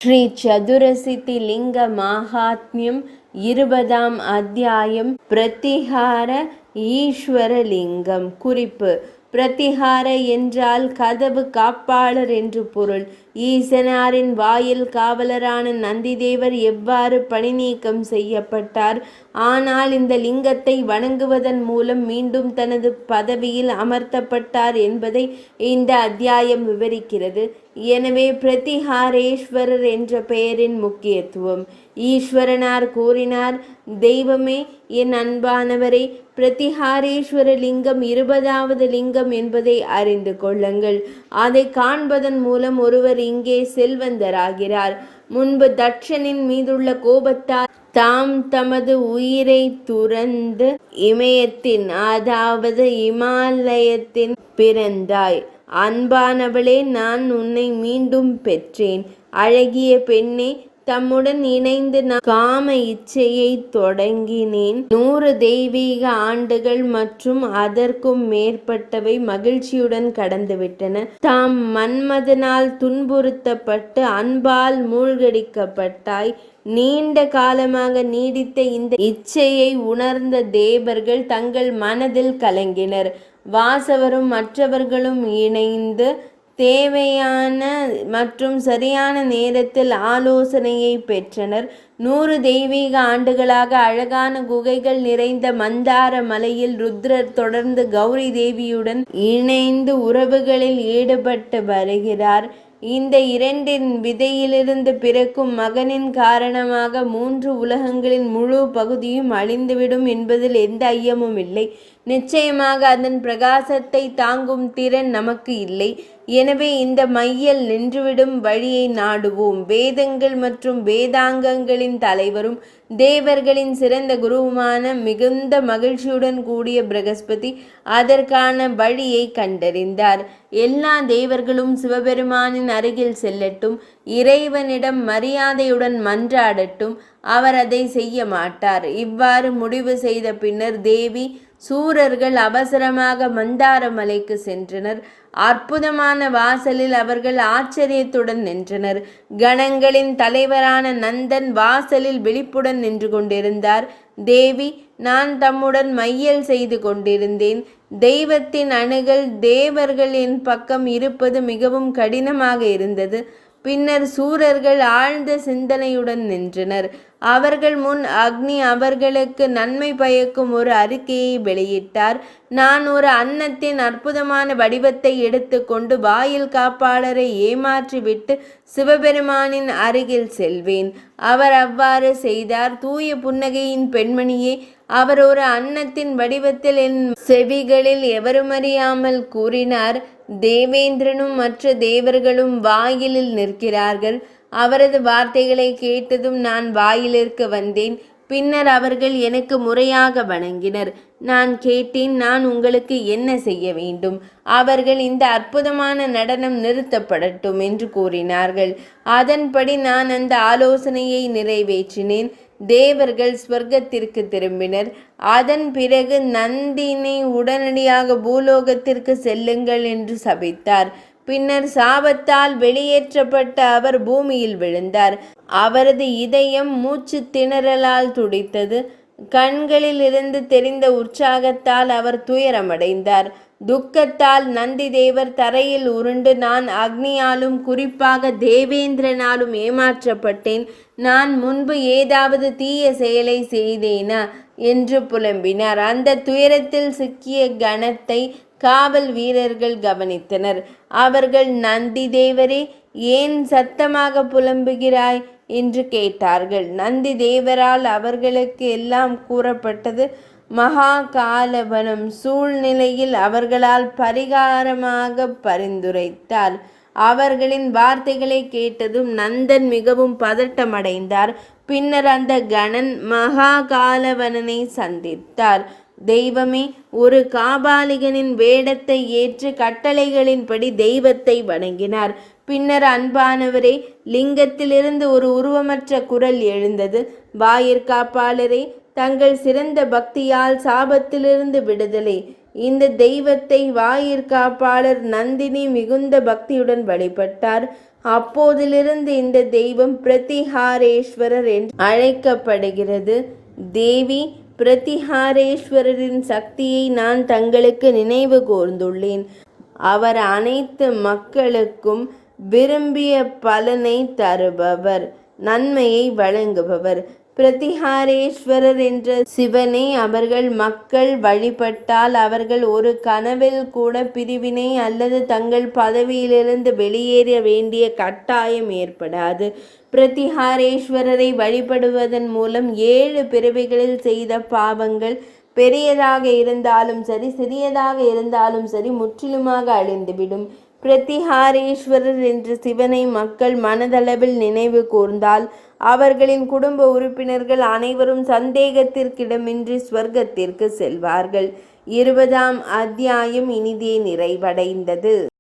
ஸ்ரீ சதுரசித்தி லிங்க மாஹாத்மியம் 20ஆம் அத்தியாயம். பிரதிஹார ஈஸ்வரலிங்கம். குறிப்பு: பிரதிஹார என்றால் கதவு காப்பாளர் என்று பொருள். ஈசனாரின் வாயில் காவலரான நந்திதேவர் எவ்வாறு பணி நீக்கம் செய்யப்பட்டார், ஆனால் இந்த லிங்கத்தை வணங்குவதன் மூலம் மீண்டும் தனது பதவியில் அமர்த்தப்பட்டார் என்பதை இந்த அத்தியாயம் விவரிக்கிறது. எனவே பிரதிஹாரேஸ்வரர் என்ற பெயரின் முக்கியத்துவம். ஈஸ்வரனார் கூறினார்: தெய்வமே, என் அன்பானவரே, பிரதிஹாரேஸ்வர லிங்கம் 20வது லிங்கம் என்பதை அறிந்து கொள்ளுங்கள். அதை காண்பதன் மூலம் ஒருவர் இங்கே செல்வந்தராகிறார். முன்பு தட்சனின் மீதுள்ள கோபத்தால் தாம் தமது உயிரை துறந்து இமயத்தின், அதாவது இமாலயத்தின் பிறந்தாய். அன்பானவளே, நான் உன்னை மீண்டும் பெற்றேன். அழகிய பெண்ணே, தம்முடன் இணைந்து நான் காம இச்சையை தொடங்கினேன். 100 தெய்வீக ஆண்டுகள் மற்றும் அதற்கும் மேற்பட்டவை மகிழ்ச்சியுடன் கடந்துவிட்டன. தாம் மன்மதனால் துன்புறுத்தப்பட்டு அன்பால் மூழ்கடிக்கப்பட்டாய். நீண்ட காலமாக நீடித்த இந்த இச்சையை உணர்ந்த தேவர்கள் தங்கள் மனதில் கலங்கினர். வாசவரும் மற்றவர்களும் இணைந்து தேவையான மற்றும் சரியான நேரத்தில் ஆலோசனையை பெற்றனர். 100 தெய்வீக ஆண்டுகளாக அழகான குகைகள் நிறைந்த மந்தார மலையில் ருத்ரர் தொடர்ந்து கௌரி தேவியுடன் இணைந்து உறவுகளில் ஈடுபட்டு வருகிறார். இந்த 2 விதையிலிருந்து பிறக்கும் மகனின் காரணமாக 3 உலகங்களின் முழு பகுதியும் அழிந்துவிடும் என்பதில் எந்த ஐயமும் இல்லை. நிச்சயமாக அதன் பிரகாசத்தை தாங்கும் திறன் நமக்கு இல்லை. எனவே இந்த மையல் நின்றுவிடும் வழியை நாடுவோம். வேதங்கள் மற்றும் வேதாங்கங்களின் தலைவரும் தேவர்களின் சிறந்த குருவுமான மிகுந்த மகிழ்ச்சியுடன் கூடிய பிரகஸ்பதி அதற்கான வழியை கண்டறிந்தார். எல்லா தேவர்களும் சிவபெருமானின் அருகில் செல்லட்டும், இறைவனிடம் மரியாதையுடன் மன்றாடட்டும். அவர் அதை செய்ய மாட்டார். இவ்வாறு முடிவு செய்த பின்னர் தேவி சூரர்கள் அவசரமாக மந்தார மலைக்கு சென்றனர். அற்புதமான வாசலில் அவர்கள் ஆச்சரியத்துடன் நின்றனர். கணங்களின் தலைவரான நந்தன் வாசலில் விழிப்புடன் நின்று கொண்டிருந்தார். தேவி, நான் தம்முடன் மையல் செய்து கொண்டிருந்தேன். தெய்வத்தின் அணுகல் தேவர்களின் பக்கம் இருப்பது மிகவும் கடினமாக இருந்தது. பின்னர் சூரர்கள் ஆழ்ந்த சிந்தனையுடன் நின்றனர். அவர்கள் முன் அக்னி அவர்களுக்கு நன்மை பயக்கும் ஒரு அறிக்கையை வெளியிட்டார். நான் ஒரு அன்னத்தின் அற்புதமான வடிவத்தை எடுத்துக்கொண்டு வாயில் காப்பாளரை ஏமாற்றிவிட்டு சிவபெருமானின் அருகில் செல்வேன். அவர் அவ்வாறு செய்தார். தூய புன்னகையின் பெண்மணியே, அவர் ஒரு அன்னத்தின் வடிவத்தில் என் செவிகளில் எவருமறியாமல் கூறினார்: தேவேந்திரனும் மற்ற தேவர்களும் வாயிலில் நிற்கிறார்கள். அவரது வார்த்தைகளை கேட்டதும் நான் வாயிலிற்கு வந்தேன். பின்னர் அவர்கள் எனக்கு முறையாக வணங்கினர். நான் கேட்டேன், நான் உங்களுக்கு என்ன செய்ய வேண்டும்? அவர்கள் இந்த அற்புதமான நடனம் நிறுத்தப்படட்டும் என்று கூறினார்கள். அதன்படி நான் அந்த ஆலோசனையை நிறைவேற்றினேன். தேவர்கள் ஸ்வர்க்கத்திற்கு திரும்பினர். அதன் பிறகு நந்தினி உடனடியாக பூலோகத்திற்கு செல்லுங்கள் என்று சபித்தார். பின்னர் சாபத்தால் வெளியேற்றப்பட்ட அவர் பூமியில் விழுந்தார். அவரது இதயம் மூச்சு திணறலால் துடித்தது. கண்களில் இருந்து தெரிந்த உற்சாகத்தால் அவர் துயரமடைந்தார். துக்கத்தால் நந்தி தேவர் தரையில் உருண்டு, நான் அக்னியாலும் குறிப்பாக தேவேந்திரனாலும் ஏமாற்றப்பட்டேன். நான் முன்பு ஏதாவது தீய செயலை செய்தேனா என்று புலம்பினார். அந்த துயரத்தில் சிக்கிய கணத்தை காவல் வீரர்கள் கவனித்தனர். அவர்கள், நந்தி தேவரே, ஏன் சத்தமாக புலம்புகிறாய் என்று கேட்டார்கள். நந்தி தேவரால் அவர்களுக்கு எல்லாம் கூறப்பட்டது. மகா காலவனம் சூழ்நிலையில் அவர்களால் பரிகாரமாக பரிந்துரைத்தார். அவர்களின் வார்த்தைகளை கேட்டதும் நந்தன் மிகவும் பதட்டமடைந்தார். பின்னர் அந்த கணன் மகா காலவனனை சந்தித்தார். தெய்வமே, ஒரு காபாலிகனின் வேடத்தை ஏற்று கட்டளைகளின்படி தெய்வத்தை வணங்கினார். பின்னர், அன்பானவரே, லிங்கத்திலிருந்து ஒரு உருவமற்ற குரல் எழுந்தது. வாயிற்காப்பாளரே, தங்கள் சிறந்த பக்தியால் சாபத்திலிருந்து விடுதலை. இந்த தெய்வத்தை வாயிற்காப்பாளர் நந்தினி மிகுந்த பக்தியுடன் வழிபட்டார். அப்போதிலிருந்து இந்த தெய்வம் பிரதிஹாரேஸ்வரர் என்று அழைக்கப்படுகிறது. தேவி பிரதிஹாரேஸ்வரரின் சக்தியை நான் தங்களுக்கு நினைவு கூர்ந்துள்ளேன். அவர் அனைத்து மக்களுக்கும் விரும்பிய பலனை தருபவர், நன்மையை வழங்குபவர். பிரதிஹாரேஸ்வரர் என்ற சிவனை மக்கள் வழிபட்டால் அவர்கள் ஒரு கனவில் கூட பிரிவினை அல்லது தங்கள் பதவியிலிருந்து வெளியேற வேண்டிய கட்டாயம் ஏற்படாது. பிரதிஹாரேஸ்வரரை வழிபடுவதன் மூலம் 7 பிறவிகளில் செய்த பாவங்கள் பெரியதாக இருந்தாலும் சரி, சிறியதாக இருந்தாலும் சரி, முற்றிலுமாக அழிந்துவிடும். பிரதிஹாரேஸ்வரர் என்ற சிவனை மக்கள் மனதளவில் நினைவு கூர்ந்தால் அவர்களின் குடும்ப உறுப்பினர்கள் அனைவரும் சந்தேகத்திற்கிடமின்றி ஸ்வர்க்கத்திற்கு செல்வார்கள். 20ஆம் அத்தியாயம் இனிதே நிறைவடைந்தது.